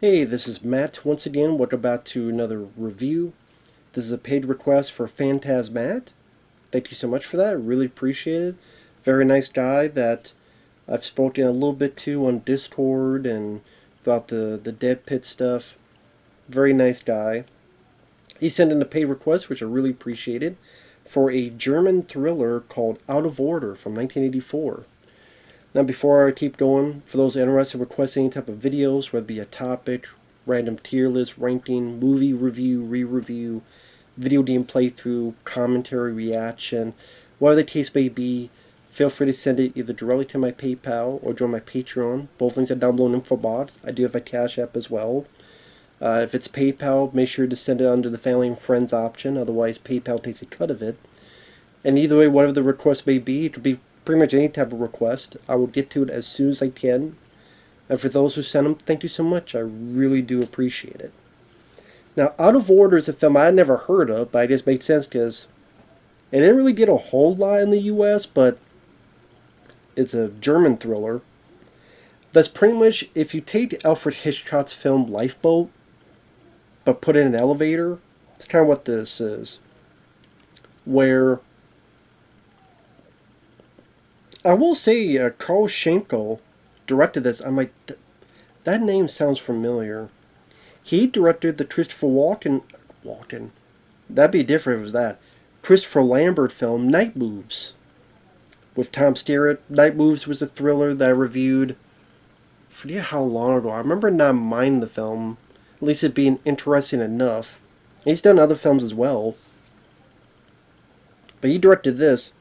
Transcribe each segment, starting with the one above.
Hey, this is Matt once again. Welcome back to another review. This is a paid request for phantasmatt. Thank you so much for that. I really appreciate it. Very nice guy that I've spoken a little bit to on Discord and about the Dead Pit stuff. Very nice guy. He sent in a paid request, which I really appreciated, for a German thriller called Out of Order from 1984. Now, before I keep going, for those interested in requesting any type of videos, whether it be a topic, random tier list, ranking, movie review, re-review, video game playthrough, commentary, reaction, whatever the case may be, feel free to send it either directly to my PayPal or join my Patreon. Both links are down below in the info box. I do have a CashApp as well. If it's PayPal, make sure to send it under the family and friends option. Otherwise, PayPal takes a cut of it. And either way, whatever the request may be, it could be pretty much any type of request. I will get to it as soon as I can. And for those who sent them, thank you so much. I really do appreciate it. Now, Out of Order is a film I had never heard of, but it just made sense because it didn't really get a whole lot in the US, but it's a German thriller. That's pretty much, if you take Alfred Hitchcock's film Lifeboat, but put in an elevator, it's kind of what this is. Where I will say, Carl Schenkel directed this. I'm like, that name sounds familiar. He directed the Christopher Walken. That'd be different if it was that. Christopher Lambert film Night Moves with Tom Skerritt. Night Moves was a thriller that I reviewed. I forget how long ago. I remember not minding the film, at least it being interesting enough. And he's done other films as well, but he directed this.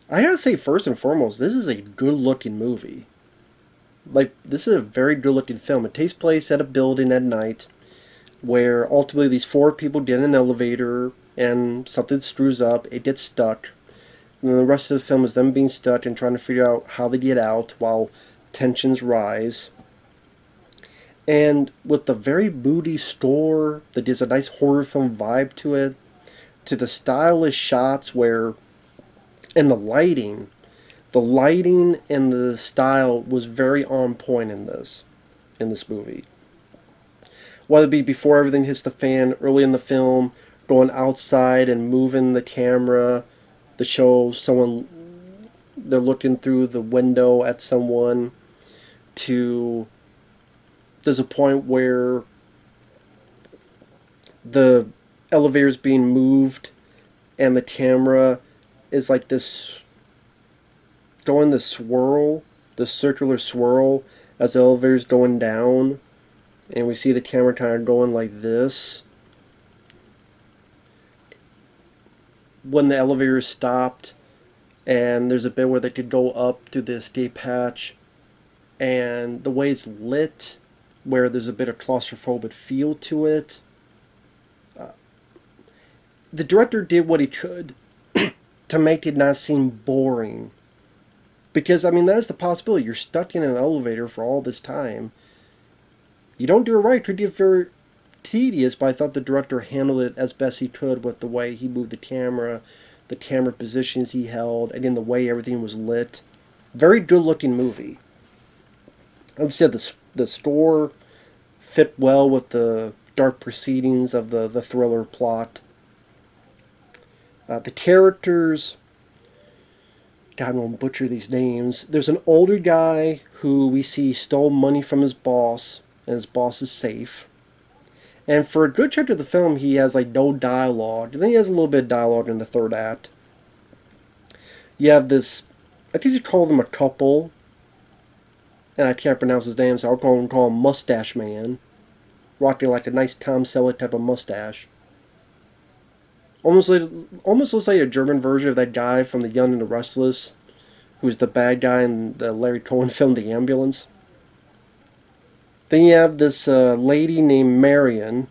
I gotta say, first and foremost, this is a good-looking movie. Like, this is a very good-looking film. It takes place at a building at night where ultimately these four people get in an elevator and something screws up. It gets stuck. And then the rest of the film is them being stuck and trying to figure out how they get out while tensions rise. And with the very moody score that gives a nice horror film vibe to it, to the stylish shots where... And the lighting and the style was very on point in this movie. Whether it be before everything hits the fan, early in the film, going outside and moving the camera to show someone, they're looking through the window at someone, to there's a point where the elevator's being moved and the camera is like this, going the swirl, the circular swirl as the elevator's going down, and we see the camera kind of going like this. When the elevator is stopped, and there's a bit where they could go up to the escape hatch, and the way it's lit, where there's a bit of claustrophobic feel to it. The director did what he could to make it not seem boring. Because, I mean, that's the possibility. You're stuck in an elevator for all this time. You don't do it right, it could get very tedious, but I thought the director handled it as best he could with the way he moved the camera positions he held, and in the way everything was lit. Very good-looking movie. Like I said, the score fit well with the dark proceedings of the thriller plot. The characters, God, I'm going to butcher these names. There's an older guy who we see stole money from his boss, and his boss is safe. And for a good chunk of the film, he has like no dialogue. And then he has a little bit of dialogue in the third act. You have this, I guess you call them a couple, and I can't pronounce his name, so I'll call him Mustache Man, rocking like a nice Tom Selleck type of mustache. Almost looks like a German version of that guy from The Young and the Restless, who was the bad guy in the Larry Cohen film The Ambulance. Then you have this lady named Marion,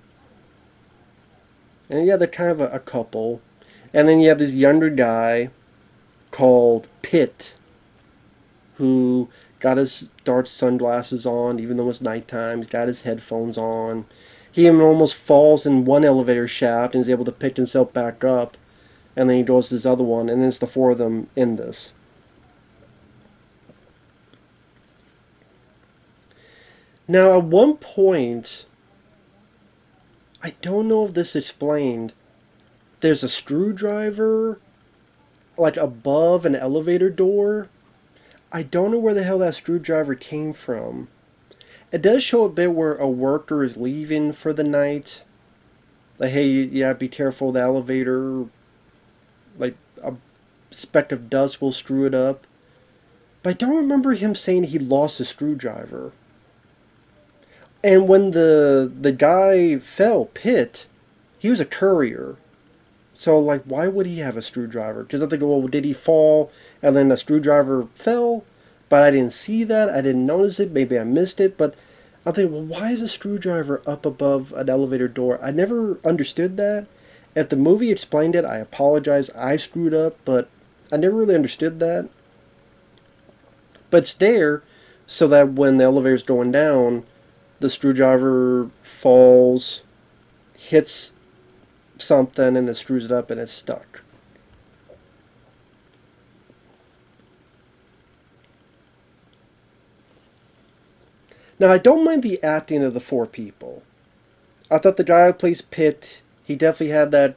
and yeah, they're kind of a couple. And then you have this younger guy called Pitt, who got his dark sunglasses on, even though it's nighttime. He's got his headphones on. He even almost falls in one elevator shaft and is able to pick himself back up. And then he goes to this other one, and then it's the four of them in this. Now, at one point, I don't know if this explained, there's a screwdriver, like, above an elevator door. I don't know where the hell that screwdriver came from. It does show a bit where a worker is leaving for the night. Like, hey, yeah, be careful, the elevator, like, a speck of dust will screw it up. But I don't remember him saying he lost a screwdriver. And when the guy fell, Pitt, he was a courier. So, like, why would he have a screwdriver? Because I think, well, did he fall and then the screwdriver fell? But I didn't see that. I didn't notice it. Maybe I missed it. But I'm thinking, well, why is a screwdriver up above an elevator door? I never understood that. If the movie explained it, I apologize. I screwed up, but I never really understood that. But it's there so that when the elevator's going down, the screwdriver falls, hits something, and it screws it up and it's stuck. Now, I don't mind the acting of the four people. I thought the guy who plays Pitt, he definitely had that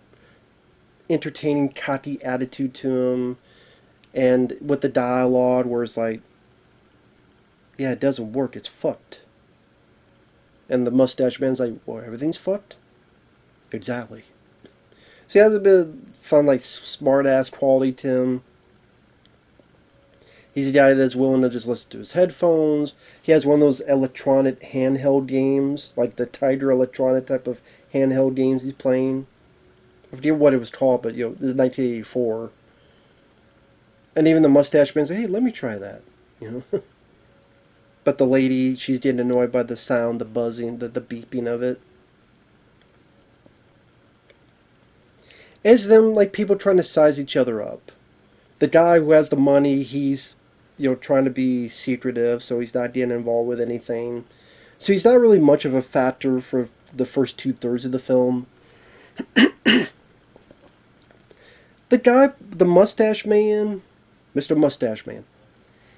entertaining, cocky attitude to him. And with the dialogue where it's like, yeah, it doesn't work, it's fucked. And the mustache man's like, well, everything's fucked? Exactly. So he has a bit of fun, like, smart ass quality to him. He's a guy that's willing to just listen to his headphones. He has one of those electronic handheld games, like the Tiger electronic type of handheld games he's playing. I forget what it was called, but this is 1984. And even the mustache man said, "Hey, let me try that," you know. But the lady, she's getting annoyed by the sound, the buzzing, the beeping of it. It's them like people trying to size each other up. The guy who has the money, he's trying to be secretive, so he's not getting involved with anything. So he's not really much of a factor for the first 2/3 of the film. The guy, the mustache man, Mr. Mustache Man,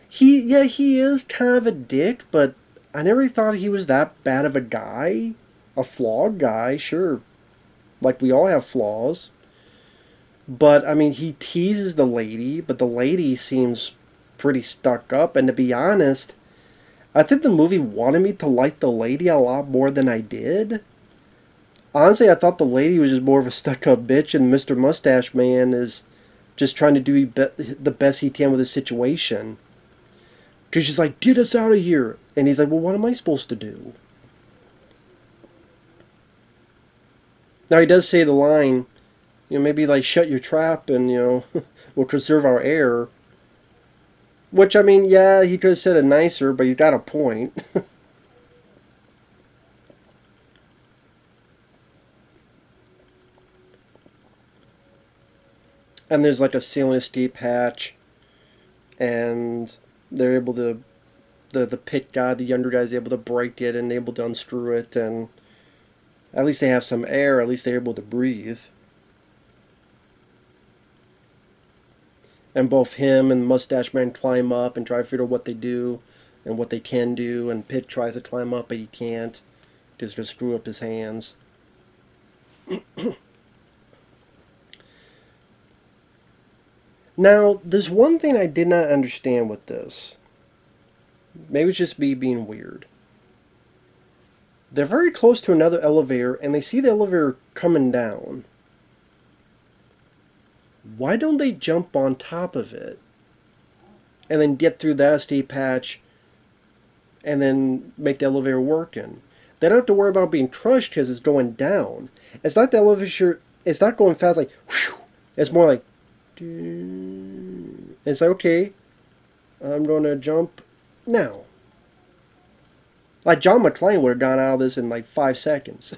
he is kind of a dick, but I never thought he was that bad of a guy. A flawed guy, sure. Like, we all have flaws. But, I mean, he teases the lady, but the lady seems pretty stuck up. And to be honest, I think the movie wanted me to like the lady a lot more than I did. Honestly, I thought the lady was just more of a stuck-up bitch, and Mr. Mustache Man is just trying to do the best he can with the situation. Because she's like, get us out of here. And he's like, well, what am I supposed to do? Now, he does say the line, maybe like, shut your trap and, we'll conserve our air. Which, I mean, yeah, he could have said it nicer, but he's got a point. And there's like a ceiling escape hatch, and they're able to, the pit guy, the younger guy's able to break it and able to unscrew it, and at least they have some air, at least they're able to breathe. And both him and Mustache Man climb up and try to figure out what they do and what they can do, and Pitt tries to climb up but he can't. Just to screw up his hands. Now, there's one thing I did not understand with this. Maybe it's just me being weird. They're very close to another elevator, and they see the elevator coming down. Why don't they jump on top of it? And then get through that escape hatch, and then make the elevator working. They don't have to worry about being crushed because it's going down. It's not the elevator, it's not going fast like, whew. It's more like, it's like, okay, I'm going to jump now. Like, John McClane would have gone out of this in like 5 seconds.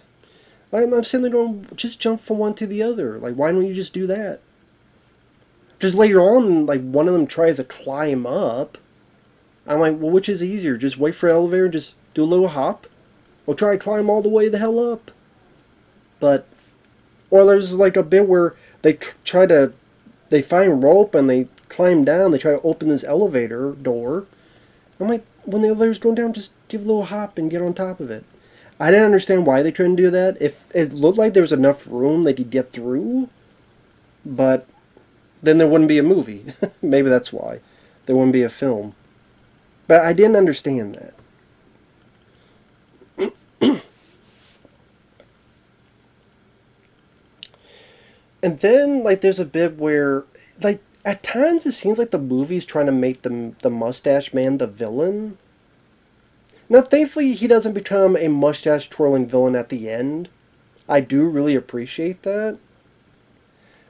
I'm sitting there going, just jump from one to the other. Like, why don't you just do that? Just later on, like, one of them tries to climb up. I'm like, well, which is easier? Just wait for an elevator and just do a little hop? Or try to climb all the way the hell up? But, or there's like a bit where they find rope and they climb down, they try to open this elevator door. I'm like, when the elevator's going down, just give a little hop and get on top of it. I didn't understand why they couldn't do that. If it looked like there was enough room they could get through, but then there wouldn't be a movie. Maybe that's why. There wouldn't be a film. But I didn't understand that. And then, like, there's a bit where, like, at times it seems like the movie's trying to make the mustache man the villain. Now, thankfully, he doesn't become a mustache twirling villain at the end. I do really appreciate that.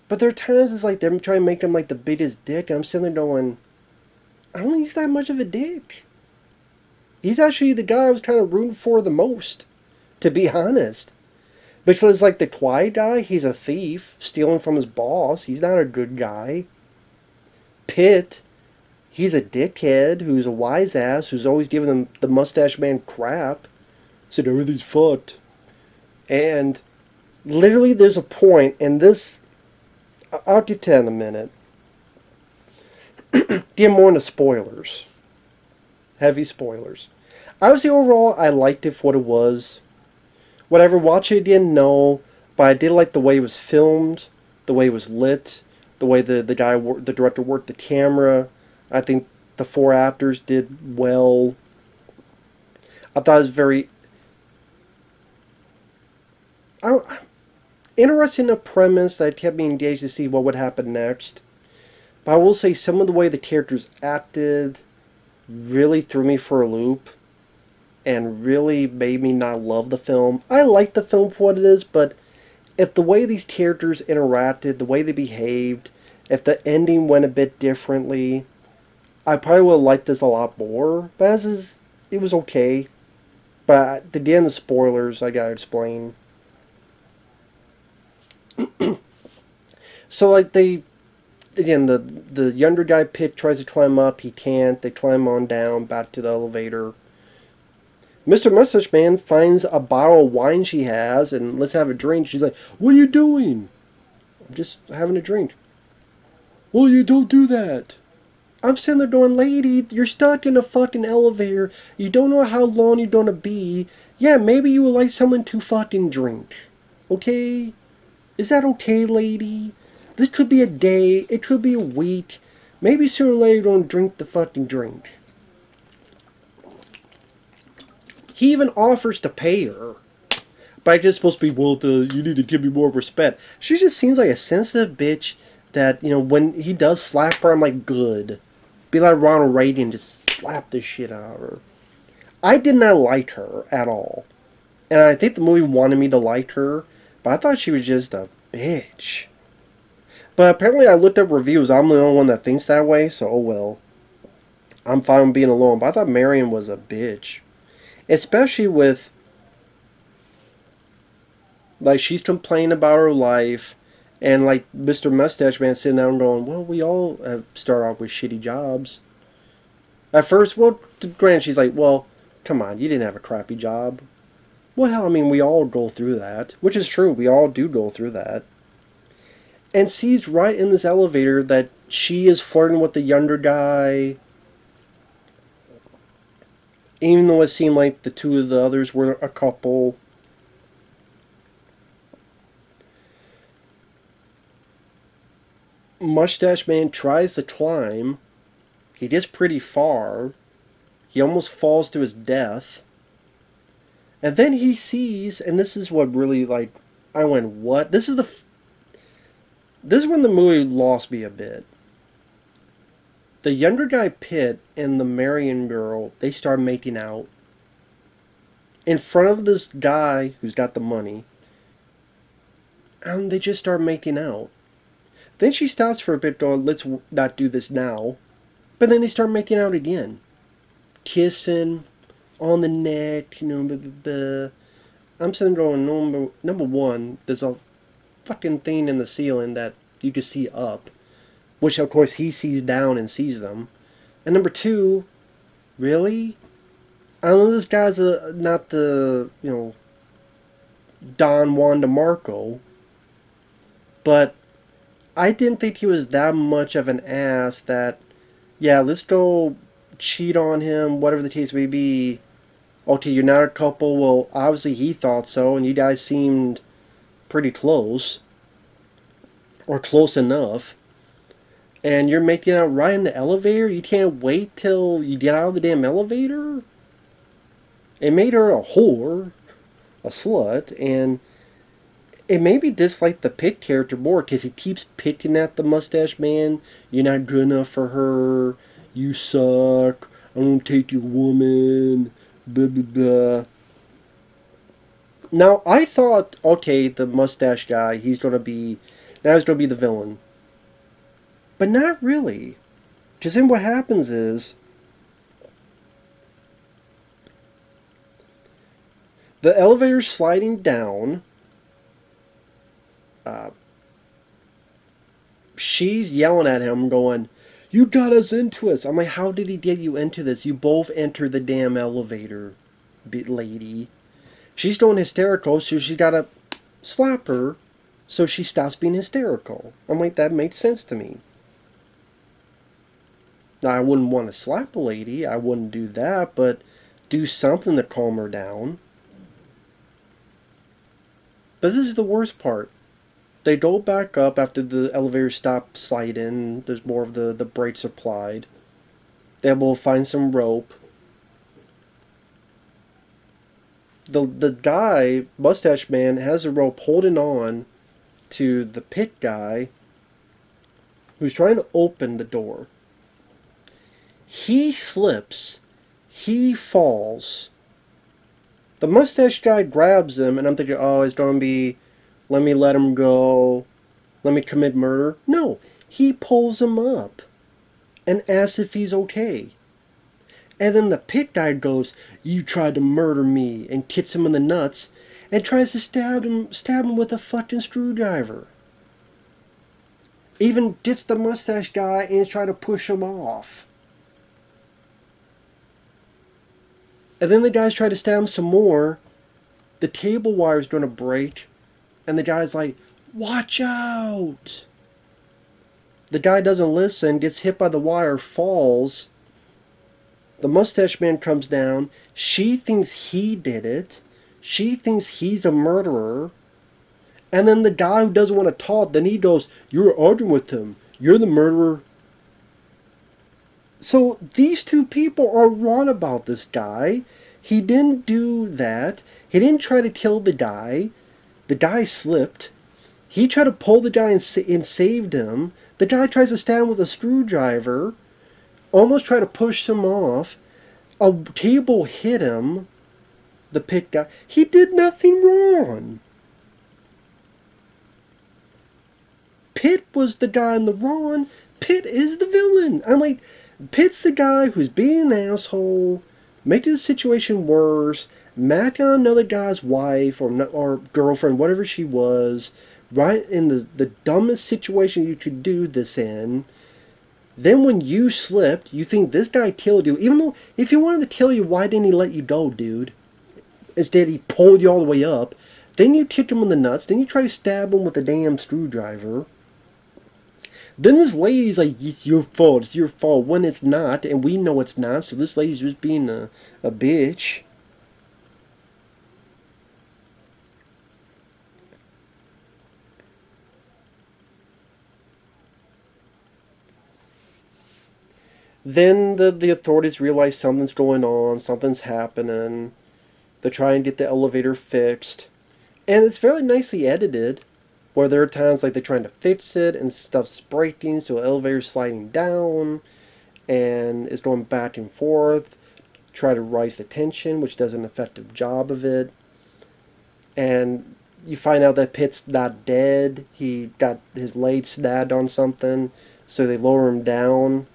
But there are times it's like they're trying to make him like the biggest dick, and I'm sitting there going, I don't think he's that much of a dick. He's actually the guy I was kind of rooting for the most, to be honest. Because like the Quiet guy, he's a thief, stealing from his boss. He's not a good guy. Pitt, he's a dickhead who's a wise ass who's always giving them the mustache man crap. Said everything's fucked. And literally there's a point, and this, I'll get to that in a minute. Get more into spoilers. Heavy spoilers. I would say overall I liked it for what it was. Would I ever watch it again? No. But I did like the way it was filmed, the way it was lit, the way the director worked the camera. I think the four actors did well. I thought it was very interesting, a premise that kept me engaged to see what would happen next. But I will say some of the way the characters acted really threw me for a loop and really made me not love the film. I like the film for what it is, but if the way these characters interacted, the way they behaved, if the ending went a bit differently, I probably would have liked this a lot more. But as is, it was okay. But at the end of spoilers, I gotta explain. So like again, the younger guy Pitt tries to climb up, he can't. They climb on down back to the elevator. Mr. Mustache Man finds a bottle of wine she has, and let's have a drink. She's like, "What are you doing?" "I'm just having a drink." "Well, you don't do that." I'm sitting there going, "Lady, you're stuck in a fucking elevator. You don't know how long you're gonna be. Yeah, maybe you would like someone to fucking drink. Okay? Is that okay, lady? This could be a day. It could be a week. Maybe sooner or later you're gonna drink the fucking drink." He even offers to pay her. But it's just supposed to be, well, you need to give me more respect. She just seems like a sensitive bitch that, when he does slap her, I'm like, good. Be like Ronald Reagan, just slap the shit out of her. I did not like her at all. And I think the movie wanted me to like her, but I thought she was just a bitch. But apparently I looked up reviews. I'm the only one that thinks that way, so oh well. I'm fine with being alone. But I thought Marion was a bitch. Especially with, like, she's complaining about her life, and, like, Mr. Mustache Man sitting there and going, well, we all start off with shitty jobs. At first, well, granted, she's like, well, come on, you didn't have a crappy job. Well, hell, I mean, we all go through that, which is true. We all do go through that. And sees right in this elevator that she is flirting with the younger guy, even though it seemed like the two of the others were a couple. Mustache Man tries to climb. He gets pretty far. He almost falls to his death. And then he sees, and this is what really, like, I went, what? This is when the movie lost me a bit. The younger guy Pitt and the Marion girl, they start making out in front of this guy who's got the money. And they just start making out. Then she stops for a bit going, let's not do this now. But then they start making out again. Kissing on the neck, blah, blah, blah. I'm sitting there going, number one, there's a fucking thing in the ceiling that you can see up. Which, of course, he sees down and sees them. And number two, really? I know this guy's not the, Don Juan DeMarco. But I didn't think he was that much of an ass that, yeah, let's go cheat on him, whatever the case may be. Okay, you're not a couple. Well, obviously he thought so, and you guys seemed pretty close, or close enough. And you're making out right in the elevator? You can't wait till you get out of the damn elevator? It made her a whore, a slut, and it made me dislike the Pitt character more because he keeps picking at the mustache man. You're not good enough for her. You suck. I'm gonna take your woman. Blah, blah, blah. Now, I thought, okay, the mustache guy, now he's gonna be the villain. But not really. Because then what happens is, the elevator's sliding down. She's yelling at him, going, "You got us into this." I'm like, how did he get you into this? You both entered the damn elevator, lady. She's going hysterical, so she's got to slap her so she stops being hysterical. I'm like, that makes sense to me. Now, I wouldn't want to slap a lady. I wouldn't do that, but do something to calm her down. But this is the worst part. They go back up after the elevator stops sliding. There's more of the brakes applied. They will find some rope. The guy, mustache man, has a rope holding on to the Pitt guy who's trying to open the door. He slips. He falls. The mustache guy grabs him, and I'm thinking, oh, it's going to be, let me let him go, let me commit murder. No, he pulls him up and asks if he's okay. And then the Pitt guy goes, "You tried to murder me," and kicks him in the nuts and tries to stab him with a fucking screwdriver. Even gets the mustache guy and tries to push him off. And then the guys try to stab him some more. The cable wire's going to break. And the guy's like, "Watch out!" The guy doesn't listen, gets hit by the wire, falls. The mustache man comes down. She thinks he did it. She thinks he's a murderer. And then the guy who doesn't want to talk, then he goes, "You're arguing with him. You're the murderer." So these two people are wrong about this guy. He didn't do that. He didn't try to kill the guy. The guy slipped. He tried to pull the guy and saved him. The guy tries to stab him with a screwdriver. Almost tried to push him off. A table hit him. The Pitt guy. He did nothing wrong. Pitt was the guy in the wrong. Pitt is the villain. I'm like, Pitt's the guy who's being an asshole, making the situation worse, macking on another guy's wife or girlfriend, whatever she was, right in the dumbest situation you could do this in. Then when you slipped, you think this guy killed you. Even though, if he wanted to kill you, why didn't he let you go, dude? Instead, he pulled you all the way up. Then you kicked him in the nuts. Then you try to stab him with a damn screwdriver. Then this lady's like, "It's your fault. It's your fault," when it's not, and we know it's not. So this lady's just being a bitch. Then the authorities realize something's going on, something's happening. They try and get the elevator fixed. And it's very nicely edited, where there are times like they're trying to fix it and stuff's breaking, so the elevator's sliding down and it's going back and forth, try to rise the tension, which does an effective job of it. And you find out that Pitt's not dead. He got his leg stabbed on something, so they lower him down.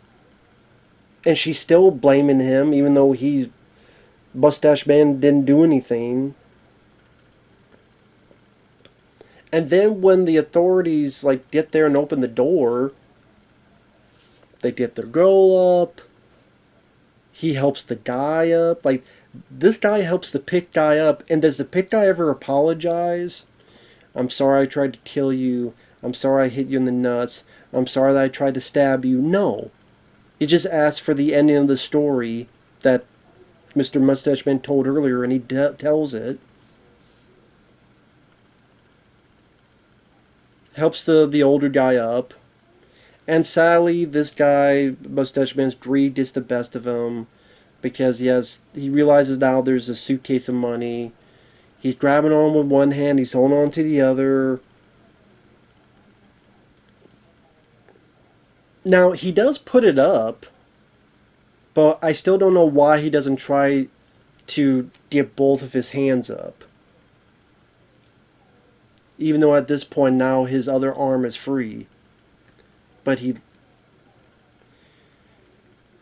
And she's still blaming him, even though mustache man didn't do anything. And then when the authorities like get there and open the door, they get the girl up. He helps the guy up. Like, this guy helps the Pitt guy up. And does the Pitt guy ever apologize? "I'm sorry I tried to kill you. I'm sorry I hit you in the nuts. I'm sorry that I tried to stab you." No. He just asks for the ending of the story that Mr. Mustache Man told earlier, and he tells it. Helps the older guy up. And sadly, this guy, Mustache Man's greed gets the best of him because he realizes now there's a suitcase of money. He's grabbing on with one hand, he's holding on to the other. Now, he does put it up, but I still don't know why he doesn't try to get both of his hands up. Even though at this point now his other arm is free. But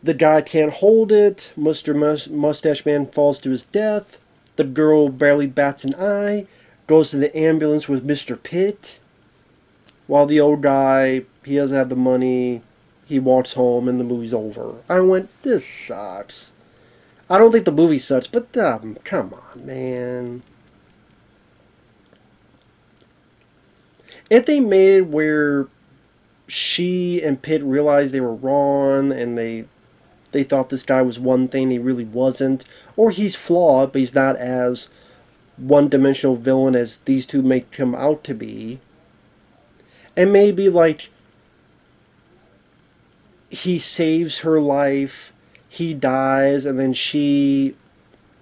the guy can't hold it. Mr. Mustache Man falls to his death. The girl barely bats an eye. Goes to the ambulance with Mr. Pitt. While the old guy, he doesn't have the money. He walks home and the movie's over. I went, this sucks. I don't think the movie sucks, but come on, man. If they made it where she and Pitt realized they were wrong and they thought this guy was one thing he really wasn't, or he's flawed but he's not as one-dimensional villain as these two make him out to be, and maybe like he saves her life, he dies, and then she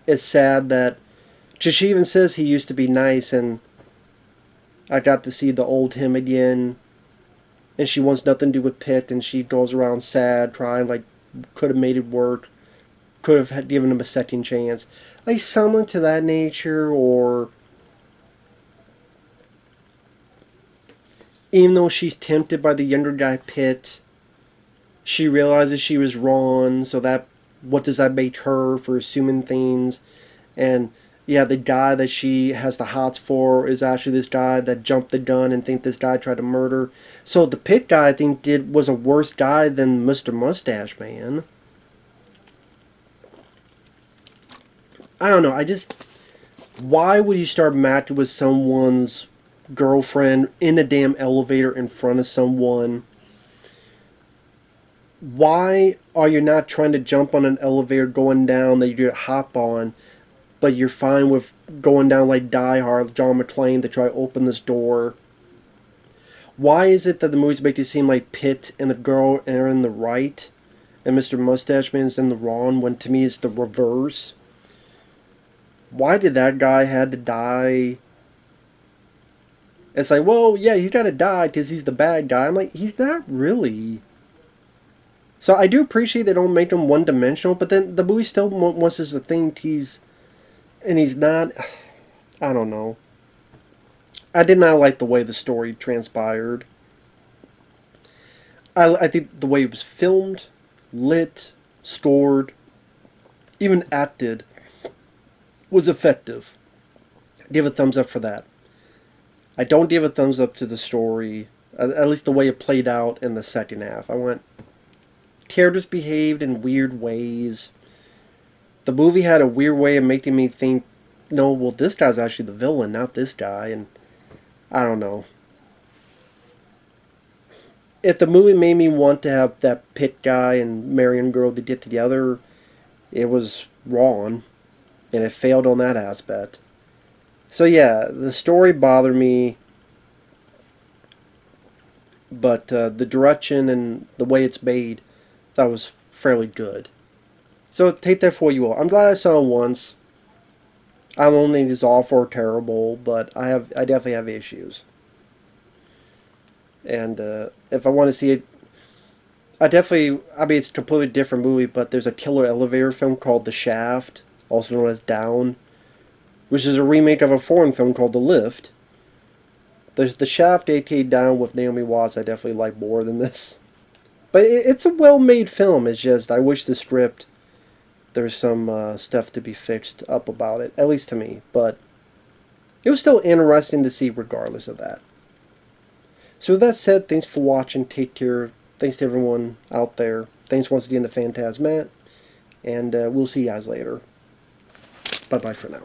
is sad that she even says he used to be nice and I got to see the old him again, and she wants nothing to do with Pitt, and she goes around sad, crying like could have made it work, could have given him a second chance, like something to that nature. Or even though she's tempted by the younger guy Pitt, she realizes she was wrong, so that what does that make her for assuming things? And yeah, the guy that she has the hots for is actually this guy that jumped the gun and think this guy tried to murder. So the Pitt guy, I think, was a worse guy than Mr. Mustache Man. I don't know. Why would you start matching with someone's girlfriend in a damn elevator in front of someone? Why are you not trying to jump on an elevator going down that you could hop on, but you're fine with going down like Die Hard, John McClane, to try to open this door? Why is it that the movies make it seem like Pitt and the girl are in the right, and Mr. Mustache Man is in the wrong, when to me it's the reverse? Why did that guy had to die? It's like, well, yeah, he's got to die because he's the bad guy. I'm like, he's not really. So I do appreciate they don't make him one-dimensional, but then the movie still wants us to think he's not. I don't know. I did not like the way the story transpired. I think the way it was filmed, lit, scored, even acted, was effective. Give a thumbs up for that. I don't give a thumbs up to the story, at least the way it played out in the second half. I went, characters behaved in weird ways. The movie had a weird way of making me think, no, well, this guy's actually the villain, not this guy, and I don't know. If the movie made me want to have that Pitt guy and Marion girl to get together, it was wrong, and it failed on that aspect. So yeah, the story bothered me, but the direction and the way it's made, that was fairly good. So take that for what you will. I'm glad I saw it once. I don't think it's awful or terrible, but I definitely have issues. And if I want to see it, I mean, it's a completely different movie, but there's a killer elevator film called The Shaft, also known as Down, which is a remake of a foreign film called The Lift. The Shaft, aka Down, with Naomi Watts, I definitely like more than this. But it's a well-made film. It's just, I wish the script, there's some stuff to be fixed up about it, at least to me. But it was still interesting to see regardless of that. So with that said, thanks for watching. Take care. Thanks to everyone out there. Thanks once again to phantasmatt. And we'll see you guys later. Bye-bye for now.